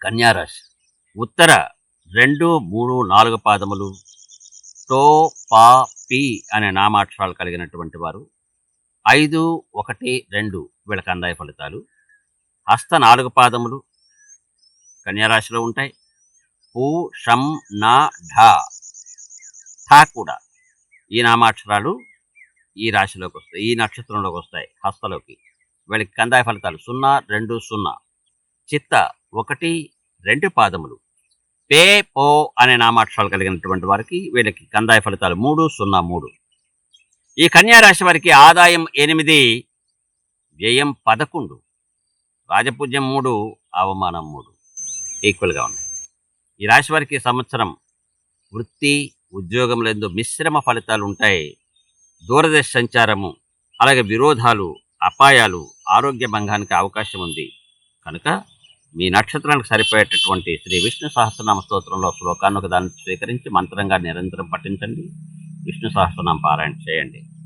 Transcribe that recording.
కన్యారాశి ఉత్తర 2, 3, 4 పాదములు టో, పా, పి అనే నామాక్షరాలు కలిగినటువంటి వారు 5, 1, 2 వీళ్ళకి అందాయ ఫలితాలు. హస్త 4 పాదములు కన్యారాశిలో ఉంటాయి. పు, షం, నా, ఢ, ఠా కూడా ఈ నామాక్షరాలు ఈ రాశిలోకి వస్తాయి, ఈ నక్షత్రంలోకి వస్తాయి. హస్తలోకి వీళ్ళకి కందాయ ఫలితాలు 0, 2, 0. చిత్త 1, 2 పాదములు పే, పో అనే నామాక్షరాలు కలిగినటువంటి వారికి వీళ్ళకి కందాయ ఫలితాలు 3, 0, 3. ఈ కన్యా రాశి వారికి ఆదాయం 8, వ్యయం 11, రాజపూజ్యం 3, అవమానం 3 ఈక్వల్గా ఉన్నాయి. ఈ రాశి వారికి సంవత్సరం వృత్తి ఉద్యోగములందు మిశ్రమ ఫలితాలు ఉంటాయి. దూరదేశ సంచారము, అలాగే విరోధాలు, అపాయాలు, ఆరోగ్య భంగానికి అవకాశం ఉంది. కనుక మీ నక్షత్రానికి సరిపోయేటటువంటి శ్రీ విష్ణు సహస్రనామ స్తోత్రంలో శ్లోకాన్ని ఒకదాన్ని స్వీకరించి మంత్రంగా నిరంతరం పఠించండి. విష్ణు సహస్రనామ పారాయణ చేయండి.